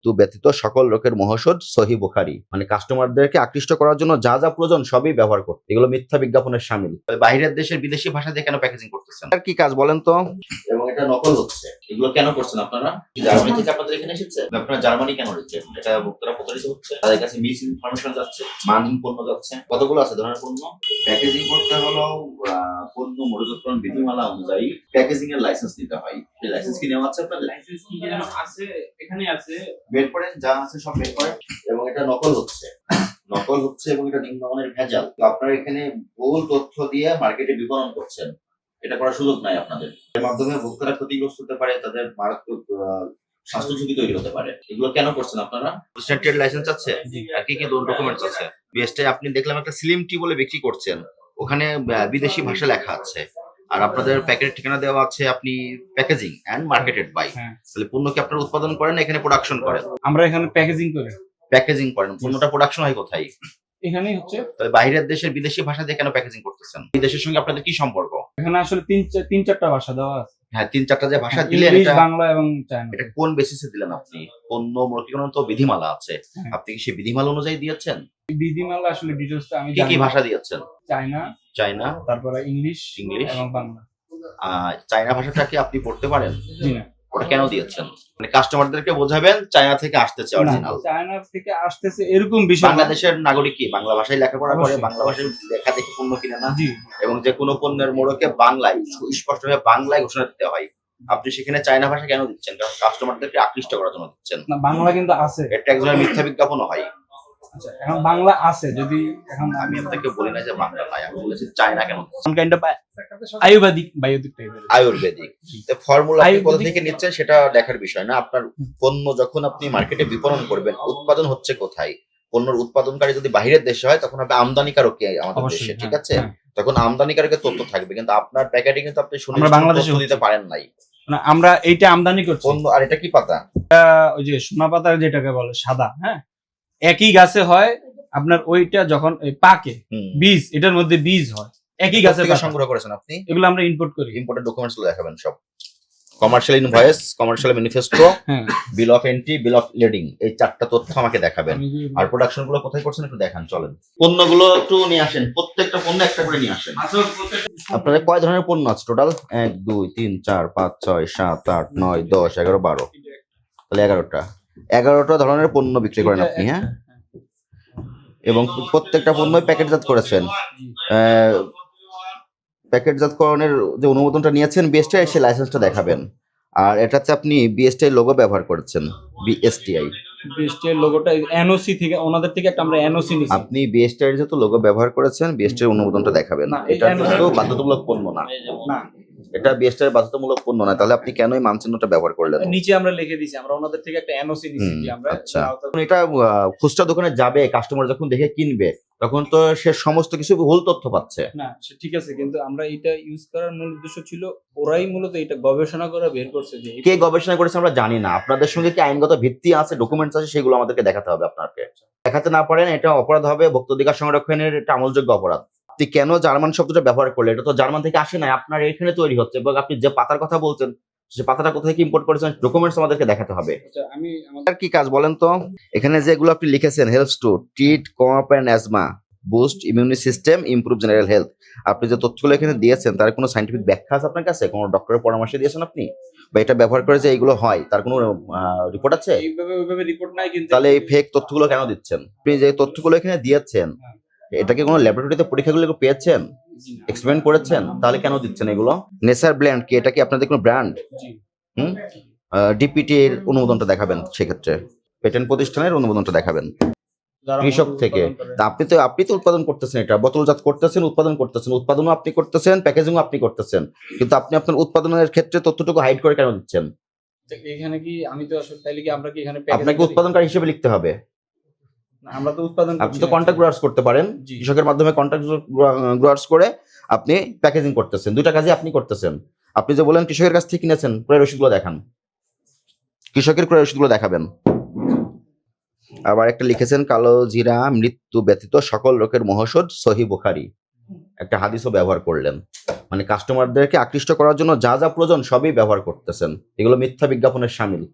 মৃত্যু ব্যতীত সকল রোগের মহৌষধ সহিহ বুখারী। মানে কাস্টমারদেরকে আকৃষ্ট করার জন্য যা যা প্রয়োজন সবই ব্যবহার করতে, এগুলো মিথ্যা বিজ্ঞাপনের শামিল। বাইরের দেশের বিদেশি ভাষা দিয়ে কেন প্যাকেজিং করতেছেন? আর কি কাজ বলেন তো? এবং এটা নকল হচ্ছে, এগুলো কেন করছেন আপনারা? জার্মানি থেকে আপনাদের এখানে এসেছে? আপনারা জার্মানি কেন নিচ্ছেন? এটা ভোক্তারা প্রতারিত হচ্ছে, তাদের কাছে মিস ইনফরমেশন যাচ্ছে, মানহীন পণ্য যাচ্ছে। কতগুলো আছে ধরনের পণ্য? প্যাকেজিং করতে হলো পণ্য মজুতকরণ বিধিমালা অনুযায়ী প্যাকেজিং এর লাইসেন্স নিতে হয়। এই লাইসেন্স কি নেওয়া আছে আপনাদের? লাইসেন্স কি যেন আছে, এখানে আছে, বের করেন, যা আছে সব বের করেন। এবং এটা নকল হচ্ছে এবং এটা নিম্নমানের ভেজাল। তো আপনারা এখানে ভুল তথ্য দিয়ে মার্কেটে বিপণন করছেন, এটা করার সুযোগ নাই আপনাদের। এর মাধ্যমে ভোক্তারা ক্ষতিগ্রস্ত হতে পারে, তাদের মারাত্মক স্বাস্থ্য ঝুঁকি তৈরি হতে পারে। এগুলো কেন করছেন আপনারা? ট্রেড লাইসেন্স আছে, আর কি কি ডকুমেন্টস আছে? বিএসটি আপনি দেখলাম একটা স্লিম টি বলে বিক্রি করছেন, ওখানে বিদেশি ভাষা লেখা আছে, আর আপনাদের প্যাকেটের ঠিকানা দেওয়া আছে আপনি প্যাকেজিং এন্ড মার্কেটেড বাই। তাহলে পণ্য কি আপনারা উৎপাদন করেন, এখানে প্রোডাকশন করেন? আমরা এখানে প্যাকেজিং করি। প্যাকেজিং করেন, পণ্যটা প্রোডাকশন হয় কোথায়? এখানেই হচ্ছে। তাহলে বাইরের দেশের বিদেশি ভাষা দিয়ে কেন প্যাকেজিং করতেছেন? এই দেশের সঙ্গে আপনাদের কি সম্পর্ক? এখানে আসলে তিন চারটা ভাষা দেওয়া আছে। হ্যাঁ, ৩-৪টা যে ভাষা দিলেন, ইংলিশ, এটা বাংলা এবং চাইনা। এটা কোন বেসিসে দিলেন আপনি? পণ্য মৌখিকরণ তো বিধিমালা আছে, আপনি কি সেই বিধিমালা অনুযায়ী দিয়েছেন? বিধিমালা আসলে ডিটেইলসটা আমি কি কি ভাষা দিয়েছেন? চাইনা, তারপরে ইংলিশ এবং বাংলা। চাইনা ভাষাটা কি আপনি পড়তে পারেন? জি না। ওটা কেন দিয়েছেন? মানে কাস্টমারদেরকে বোঝাবেন চায়না থেকে আসতেছে অরিজিনাল। চায়না থেকে আসতেছে এরকম বিষয়। বাংলাদেশের নাগরিক কি বাংলা ভাষায় লেখাপড়া করে, বাংলা ভাষায় লেখা দেখে পণ্য কিনে না? জি। এবং যে কোনো পণ্যের মোড়কে বাংলায় স্পষ্টভাবে বাংলায় ঘোষণা দিতে হয়। আপনি সেখানে চায়না ভাষা কেন দিচ্ছেন? কারণ কাস্টমারদেরকে আকৃষ্ট করার জন্য দিচ্ছেন। না, বাংলা কিন্তু আছে। এটা একজনের মিথ্যা বিজ্ঞাপনও হয়। আচ্ছা, এখন বাংলা আছে, যদি এখন আমি আপনাকে বলি না যে বাংলা নাই, আমি বলেছি চায়না কেন? বায়োটিক টাইপের আয়ুর্বেদিক ফর্মুলা আপনি কোথা থেকে নিচ্ছেন সেটা দেখার বিষয় না। আপনার পণ্য যখন আপনি মার্কেটে বিপণন করবেন, উৎপাদন হচ্ছে কোথায়? পণ্যের উৎপাদনকারী যদি বাইরের দেশে হয়, তখন হবে আমদানিকারক কে আমাদের দেশে, ঠিক আছে? তখন আমদানিকারকের তথ্য থাকবে, কিন্তু আপনার প্যাকেটে কিন্তু আপনি বাংলাদেশে দিতে পারেন নাই। আমরা এইটা আমদানি করছি পণ্য। আর এটা কি পাতা? ওই যে সোনা পাতা যেটাকে বলে সাদা, হ্যাঁ, একই গাছে হয়। আপনার ওইটা যখন পাকে বীজ, এটার মধ্যে বীজ হয়, একই গাছে সংগ্রহ করেছেন আপনি? এগুলো আমরা ইম্পোর্ট করি। ইম্পোর্টেড ডকুমেন্টস গুলো দেখাবেন সব। Commercial invoice, commercial manifesto, bill of entry, bill of lading, এই চারটা তথ্য আমাকে দেখাবেন। আর প্রোডাকশন গুলো কোথায় করছেন একটু দেখান, চলেন। পণ্যগুলো একটু নিয়ে আসেন, প্রত্যেকটা পণ্য একটা করে নিয়ে আসেন। আপনাদের কয় ধরনের পণ্য আছে টোটাল? 1 2 3 4 5 6 7 8 9 10 11 12, তাহলে 11টা ধরনের পণ্য বিক্রি করেন আপনি, হ্যাঁ? এবং প্রত্যেকটা পণ্যই প্যাকেটজাত করেছেন। প্যাকেটজাতকরণের যে অনুমোদনটা নিয়েছেন বিএসটিআই, সেই লাইসেন্সটা দেখাবেন। আর এটাতে আপনি বিএসটিআই লোগো ব্যবহার করেছেন, বিএসটিআই লোগোটা এনওসি থেকে, ওনাদের থেকে একটা আমরা এনওসি নিছি। আপনি বিএসটিআই যেহেতু লোগো ব্যবহার করেছেন, বিএসটিআই অনুমোদনটা দেখাবেন। এটা কিন্তু বাধ্যতামূলক পণ্য না, এটা বিএসটিআই বাধ্যতামূলক পণ্য না। তাহলে আপনি কেন এই মানচিহ্নটা ব্যবহার করলেন? নিচে আমরা লিখে দিয়েছি, আমরা ওনাদের থেকে একটা এনওসি নিছি যে আমরা। আচ্ছা, এটা খুচরা দোকানে যাবে, কাস্টমার যখন দেখে কিনবে, তখন তো সে সমস্ত কিছু ভুল তথ্য পাচ্ছে না। ঠিক আছে, কিন্তু আমরা এটা ইউজ করার মূল উদ্দেশ্য ছিল, ওরাই মূলত এটা গবেষণা করে বের করছে। যে কে গবেষণা করেছে আমরা জানি না, আপনাদের সঙ্গে কি আইনগত ভিত্তি আছে, ডকুমেন্টস আছে, সেগুলো আমাদেরকে দেখাতে হবে। আপনাকে দেখাতে না পারেন, এটা অপরাধ হবে, ভোক্তাধিকার সংরক্ষণের এটা আমলযোগ্য অপরাধ। আপনি কেন জার্মান শব্দটা ব্যবহার করলেন? এটা তো জার্মান থেকে আসে না, আপনার এখানে তৈরি হচ্ছে। এবং আপনি যে পাতার কথা বলছেন, সে পাতাটা কোথা থেকে ইম্পোর্ট করেছেন, ডকুমেন্টস আমাদেরকে দেখাতে হবে। আর কি কাজ বলেন তো? এখানে যেগুলো আপনি লিখেছেন, helps to treat cough and asthma, boost immune system, improve general health. আপনি যে তথ্যগুলো এখানে দিয়েছেন, তার কোনো সাইন্টিফিক ব্যাখ্যা আছে আপনার কাছে? কোনো ডক্টরের পরামর্শ দিয়েছেন আপনি? বা এটা ব্যবহার করে যে এইগুলো হয়, তার কোনো রিপোর্ট আছে? এইভাবে রিপোর্ট নাই। কিন্তু তাহলে এই ফেক তথ্যগুলো কেন দিচ্ছেন? আপনি যে তথ্যগুলো এখানে দিয়েছেন, এটা কি কোনো ল্যাবরেটরিতে পরীক্ষাগুলো পেয়েছেন, এক্সপেরিমেন্ট করেছেন? তাহলে কেন দিচ্ছেন এগুলো? নেচার ব্র্যান্ড কি এটা কি আপনাদের কোনো ব্র্যান্ড? ডিপিটি এর অনুমোদনটা দেখাবেন, সেক্ষেত্রে পেটেন্ট প্রতিষ্ঠানের অনুমোদনটা দেখাবেন। কৃষক থেকে আপনি তো উৎপাদন করতেছেন, এটা বোতলজাত করতেছেন, উৎপাদনও আপনি করতেছেন, প্যাকেজিংও আপনি করতেছেন, কিন্তু আপনি আপনার উৎপাদনের ক্ষেত্রে তথ্যটুকু হাইড করে কেন দিচ্ছেন? এখানে কি আমি তো আসলে তাইলে কি আমরা কি এখানে আপনাকে উৎপাদনকারী হিসেবে লিখতে হবে। আমরা তো উৎপাদন, আপনি তো কন্ট্রাক্ট গ্রোয়ার্স করতে পারেন, কৃষকের মাধ্যমে কন্ট্রাক্ট গ্রোয়ার্স করে আপনি প্যাকেজিং করতেছেন। দুইটা কাজই আপনি করতেছেন। আপনি যে বলেন কৃষকের কাছ থেকে কিনেছেন, ক্রয় রসিদগুলো দেখান, কৃষকের ক্রয় রসিদগুলো দেখাবেন। আবার একটা লিখেছেন, কালো জিরা মৃত্যু ব্যতীত সকল রোগের মহৌষধ সহিহ বুখারী, একটা হাদিসও ব্যবহার করলেন। মানে কাস্টমারদেরকে আকৃষ্ট করার জন্য যা যা প্রয়োজন সবই ব্যবহার করতেছেন, এগুলো মিথ্যা বিজ্ঞাপনের শামিল।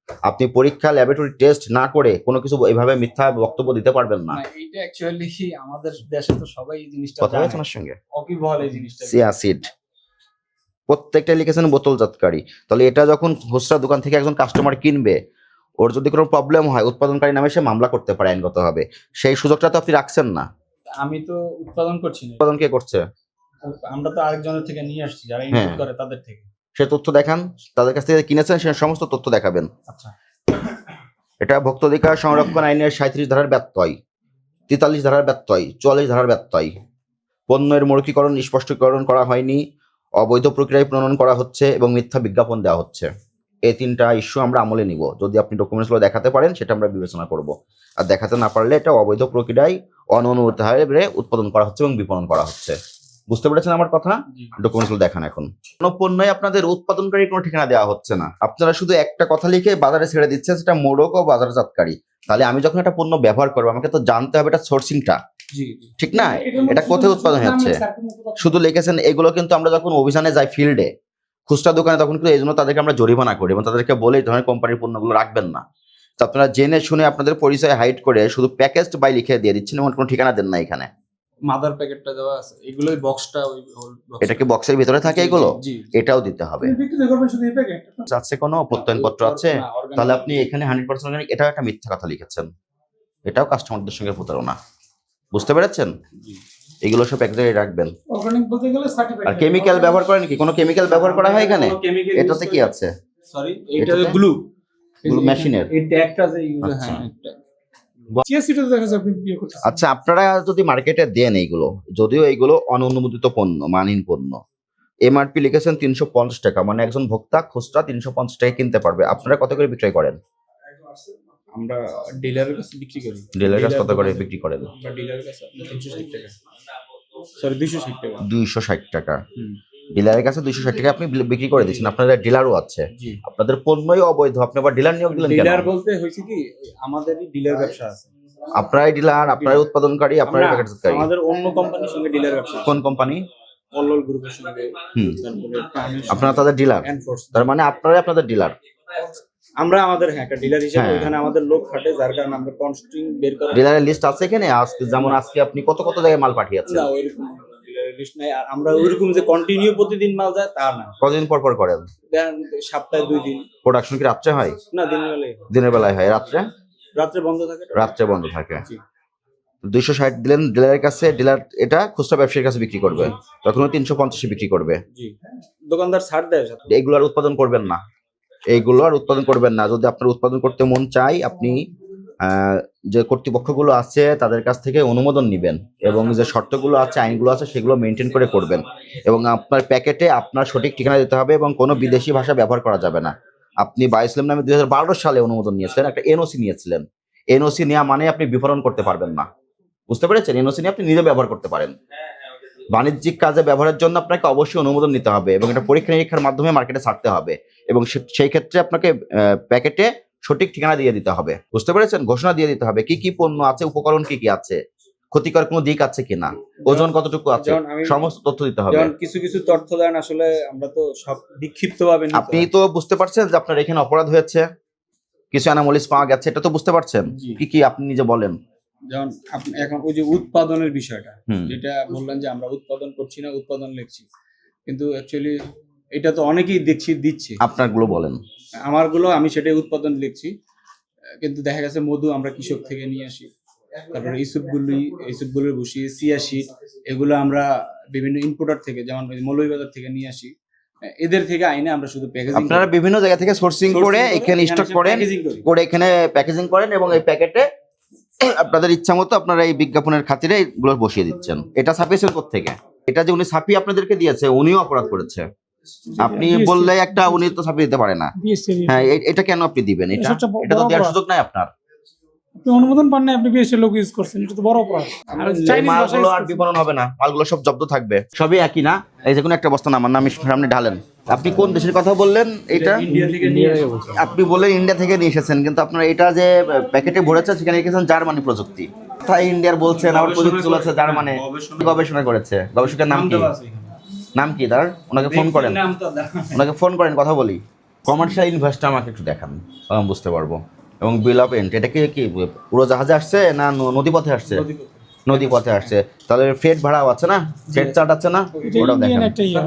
আপনি পরীক্ষা ল্যাবরেটরি টেস্ট না করে কোনো কিছু এইভাবে মিথ্যা বক্তব্য দিতে পারবেন না। না, এইটা অ্যাকচুয়ালি আমাদের দেশে তো সবাই এই জিনিসটা কথা জানে। হয়েছে আমার সঙ্গে? ওয়াকিবহাল এই জিনিসটা। সিয়াসিড প্রত্যেকটা লিখেছেন বোতলজাতকারী। তাহলে এটা যখন খুচরা দোকান থেকে একজন কাস্টমার কিনবে, ওর যদি কোনো প্রবলেম হয় উৎপাদনকারী নামে সে মামলা করতে পারে আইনগতভাবে। সেই সুযোগটা তো আপনি রাখছেন না। আমি তো উৎপাদন করছি না, উৎপাদন কে করছে? আমরা তো আরেকজনের থেকে নিয়ে আসছি, যারা হ্যাঁ। ইনপুট করে তাদের থেকে। সে তথ্য দেখান, তাদের কাছ থেকে কিনেছেন সে সমস্ত তথ্য দেখাবেন। আচ্ছা, এটা ভোক্তাধিকার সংরক্ষণ আইনের 37 ধারার ব্যত্যয়, 43 ধারার ব্যত্যয়, 44 ধারার ব্যত্যয়। পণ্যের মৌখিকরণ স্পষ্টীকরণ করা হয়নি, অবৈধ প্রক্রিয়ায় প্রণয়ন করা হচ্ছে এবং মিথ্যা বিজ্ঞাপন দেওয়া হচ্ছে। এই 3টা ইস্যু আমরা আমলে নিব। যদি আপনি ডকুমেন্টসগুলো দেখাতে পারেন সেটা আমরা বিবেচনা করব, আর দেখাতে না পারলে এটা অবৈধ প্রক্রিয়ায় অননুমোদিতভাবে উৎপাদন করা হচ্ছে এবং বিপণন করা হচ্ছে। বুঝতে পেরেছেন আমার কথা? জি। ডকুমেন্টসগুলো দেখান। এখন কোনো পণ্যই আপনাদের উৎপাদনকারী কোনো ঠিকানা দেওয়া হচ্ছে না, আপনারা শুধু একটা কথা লিখে বাজারে ছেড়ে দিচ্ছেন, সেটা মোড়ক ও বাজারজাতকারী। তাহলে আমি যখন একটা পণ্য ব্যবহার করবো আমাকে তো জানতে হবে এটা সোর্সিংটা জি, ঠিক না, এটা কোথায় উৎপাদন হচ্ছে। শুধু লিখেছেন এগুলো, কিন্তু আমরা যখন অভিযানে যাই ফিল্ডে খুচরা দোকানে, তখন কিন্তু এই জন্য তাদেরকে আমরা জরিমানা করি এবং তাদেরকে বলে এই ধরনের কোম্পানির পণ্যগুলো রাখবেন না। তো আপনারা জেনে শুনে আপনাদের পরিচয় হাইড করে শুধু প্যাকেজড বাই লিখে দিয়ে দিচ্ছেন এবং কোনো ঠিকানা দেন না এখানে। মাদার প্যাকেটটা দেওয়া আছে, এগুলোই বক্সটা ওই এটা কি বক্সের ভিতরে থাকে এগুলো? জি, এটাও দিতে হবে। বিক্রি করবেন শুধু এই প্যাকেট? আছে কোনো প্রত্যয়নপত্র আছে? তাহলে আপনি এখানে 100% অর্গানিক, এটাও একটা মিথ্যা কথা লিখেছেন, এটাও কাস্টমারদের সঙ্গে প্রতারণা। বুঝতে পেরেছেন? এগুলো সব এক জায়গায় রাখবেন। অর্গানিক বলতে গেলে সার্টিফাইড। আর কেমিক্যাল ব্যবহার করেন কি? কোনো কেমিক্যাল ব্যবহার করা হয় এখানে? এটাতে কি আছে? সরি, এইটা এটাতে? গ্লু মেশিনের। এই ট্যাগটা যে ইউজ, আচ্ছা। হ্যাঁ একটা চিয়াসিডও দেখা যায় আপনি বিয়ে করতেছেন। আচ্ছা, আপনারা যদি মার্কেটে দেন এইগুলো, যদিও এইগুলো অননুমোদিত পণ্য, মানহীন পণ্য, এমআরপি লিখেছেন 350 টাকা, মানে একজন ভোক্তা খুচরা 350 টাকায় কিনতে পারবে। আপনারা কত করে বিক্রয় করেন? আমরা ডিলারের কাছে বিক্রি করি। ডিলারের কাছে কত করে বিক্রি করেন? আমরা ডিলারের কাছে 360 টাকা, সরি 260 টাকা। 260 টাকা। হুম, ডিলারের কাছে 260 টাকা আপনি বিক্রি করে দিচ্ছেন। আপনাদের ডিলারও আছে, জি। আপনাদের পণ্যই অবৈধ, আপনি আবার ডিলার নিয়োগ দিলেন কেন? ডিলার বলতে হয়েছে কি, আমাদেরই ডিলার ব্যবসা আছে। আপনারাই ডিলার, আপনারাই উৎপাদনকারী, আপনারাই প্যাকেটজাতকারী। আমাদের অন্য কোম্পানির সঙ্গে ডিলার ব্যবসা আছে। কোন কোম্পানি? অল্লল গ্রুপের সঙ্গে, হুম। তারপরে প্রাণের আপনারা তাদের ডিলার, এনফোর্স। তার মানে আপনারাই আপনাদের ডিলার। আমরা আমাদের একটা ডিলার হিসেবে হ্যাঁ। ওখানে আমাদের লোক খাটে, যার কারণে আমরা কনস্ট্রিং বের করা। ডিলারের লিস্ট আছে এখানে? আজকে যেমন আজকে আপনি কত কত জায়গায় মাল পাঠিয়েছেন? না, ওইরকম ডিলারের লিস্ট নাই। আর আমরা ওইরকম যে কন্টিনিউ প্রতিদিন মাল যায় তা না, কতদিন পর পর করেন? দেন সপ্তাহে 2 দিন। প্রোডাকশন কি রাত্রে হয়? না, দিনের বেলায়। দিনের বেলায় হয়? রাত্রে? রাত্রে বন্ধ থাকে। রাত্রে বন্ধ থাকে। জি। 260 দিলেন ডিলারের কাছে, ডিলার এটা খুচরা ব্যবসায়ীর কাছে বিক্রি করবে, তখন 350 বিক্রি করবে। জি, দোকানদার ছাড় দেয় সাথে। এইগুলো আর উৎপাদন করবেন না, এইগুলো আর উৎপাদন করবেন না। যদি আপনার উৎপাদন করতে মন চাই, আপনি যে কর্তৃপক্ষগুলো আছে তাদের কাছ থেকে অনুমোদন নেবেন এবং যে শর্তগুলো আছে, আইনগুলো আছে, সেগুলো মেনটেন করে করবেন। এবং আপনার প্যাকেটে আপনার সঠিক ঠিকানা দিতে হবে এবং কোনো বিদেশি ভাষা ব্যবহার করা যাবে না। আপনি বাইসলাম নামে 2012 সালে অনুমোদন নিয়েছিলেন, একটা এনওসি নিয়েছিলেন। এনওসি নেওয়া মানে আপনি বিপণন করতে পারবেন না। বুঝতে পেরেছেন? এনওসি নিয়ে আপনি নিজে ব্যবহার করতে পারেন। বাণিজ্যিক কাজে ব্যবহারের জন্য আপনাকে অবশ্যই অনুমোদন নিতে হবে এবং এটা পরীক্ষা নিরীক্ষার মাধ্যমে মার্কেটে ছাড়তে হবে এবং সেই ক্ষেত্রে আপনাকে প্যাকেটে সঠিক ঠিকানা দিয়ে দিতে হবে। বুঝতে পেরেছেন? ঘোষণা দিয়ে দিতে হবে কি কি পণ্য আছে, উপকরণ কি কি আছে, ক্ষতিকর কোনো দিক আছে কিনা, ওজন কতটুকু আছে, যেমন আমি- সমস্ত তথ্য দিতে হবে। যেমন কিছু কিছু তথ্য দেন, আসলে আমরা তো সব বিক্ষিপ্ত ভাবে আপনি তো বুঝতে পারছেন যে আপনার এখানে অপরাধ হয়েছে, কিছু অ্যানোমালিস পাওয়া গেছে, এটা তো বুঝতে পারছেন। জি। কি কি আপনি নিজে বলেন। যেমন আপনি এখন ওই যে উৎপাদনের বিষয়টা, হুম। যেটা বললেন যে আমরা উৎপাদন করছি না, উৎপাদন লিখছি, কিন্তু অ্যাকচুয়ালি এটা তো অনেকেই দিচ্ছে। আপনারগুলো বলেন। আমারগুলো আমি সেটাই উৎপাদন লিখছি, কিন্তু দেখা গেছে মধু আমরা কৃষক থেকে নিয়ে আসি, তারপরে ইসুপগুলোর বসি, সিয়াশিট, এগুলো আমরা বিভিন্ন ইনপুটার থেকে, যেমন মৌলভীবাজার থেকে নিয়ে আসি, এদের থেকে আইনে আমরা শুধু প্যাকেজিং। আপনারা বিভিন্ন জায়গা থেকে সোর্সিং করে এখানে স্টক করেন, করে এখানে প্যাকেজিং করেন এবং এই প্যাকেটে আপনাদের ইচ্ছা মতো আপনারা এই বিজ্ঞাপনের খাতিরে এগুলো বসিয়ে দিচ্ছেন। এটা ছাপিয়েছেন কোত্থেকে? এটা যে উনি ছাপিয়ে আপনাদেরকে দিয়েছে, উনিও অপরাধ করেছে। আপনি বললে একটা, উনি তো ছাপিয়ে দিতে পারে না। হ্যাঁ, এটা কেন আপনি দিবেন? এটা এটা তো দেওয়ার সুযোগ নাই আপনার। আপনি অনুমোদন পান না, আপনি বিএসএ লোক ইউজ করছেন, এটা তো বড় অপরাধ। আর এই চাইনিজ ভাষা মালগুলো use আর করছেন। বিপণন হবে না, মালগুলো সব জব্দ থাকবে, সবই একই না। এই যে কোনো একটা বস্তা নামান না, আমি সামনে ঢালেন। আপনি কোন দেশের কথা বললেন? এটা ইন্ডিয়া থেকে নিয়ে আসি। আপনি বললেন ইন্ডিয়া থেকে নিয়ে এসেছেন, কিন্তু আপনারা এটা যে প্যাকেটে ভরেছে সেখানে লিখেছেন জার্মানি প্রযুক্তি। কোথায় ইন্ডিয়ার বলছেন, আবার প্রযুক্তি চলেছে জার্মানে। গবেষণা করেছে, গবেষকের নাম কি? নাম কি তার? ওনাকে ফোন করেন, ওনাকে ফোন করেন, কথা বলি। কমার্শিয়াল ইনভয়েসটা আমাকে একটু দেখান, আমি বুঝতে পারবো। এবং বিল অফ এন্ড এটা কি উড়োজাহাজে আসছে না নদীপথে আসছে? নদীপথে আসছে। তাহলে ফ্রেট ভাড়াও আছে না, ফ্রেট চার্ট আছে না, এটা ওটাও ইন্ডিয়ান দেখেন। একটা ইয়ে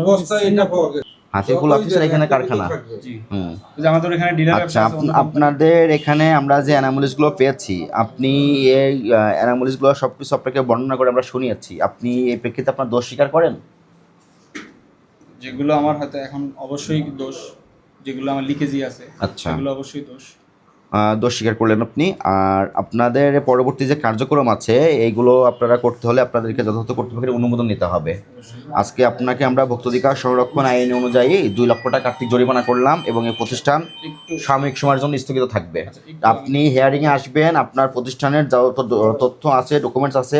হাতিকুল অফিসের এখানে কারখানা। জি হুম। ওই যে আমাদের এখানে ডিলার আচ্ছা, আপনাদের এখানে আমরা যে অ্যানামোলিসগুলো পেয়েছি, আপনি এই অ্যানামোলিসগুলো সব কিছু আপনাকে বর্ণনা করে আমরা শুনিয়েছি, আপনি এই প্রেক্ষিতে আপনার দোষ স্বীকার করেন? যেগুলো আমার হাতে এখন অবশ্যই দোষ, যেগুলো আমার লিকেজি আছে আচ্ছা, সেগুলো অবশ্যই দোষ। দোষ স্বীকার করলেন আপনি। আর আপনাদের পরবর্তী যে কার্যক্রম আছে এইগুলো আপনারা করতে হলে আপনাদেরকে যথাযথ কর্তৃপক্ষের অনুমোদন নিতে হবে। আজকে আপনাকে আমরা ভোক্তাধিকার সংরক্ষণ আইন অনুযায়ী 2 লক্ষ টাকা আর্থিক জরিমানা করলাম এবং এই প্রতিষ্ঠান একটু সাময়িক সময়ের জন্য স্থগিত থাকবে। আচ্ছা, একটু- আপনি হিয়ারিংয়ে আসবেন, আপনার প্রতিষ্ঠানের যত তথ্য আছে, ডকুমেন্টস আছে,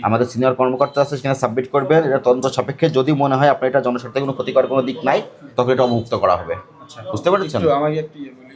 আমাদের সিনিয়র কর্মকর্তা আছে, সেখানে সাবমিট করবেন। এটা তদন্ত সাপেক্ষে যদি মনে হয় আপনার এটা জনস্বার্থে কোনো ক্ষতিকর কোনো দিক নাই, তখন এটা অবমুক্ত করা হবে। আচ্ছা বুঝতে পেরেছেন? একটু আমাকে একটু ইয়ে বলি।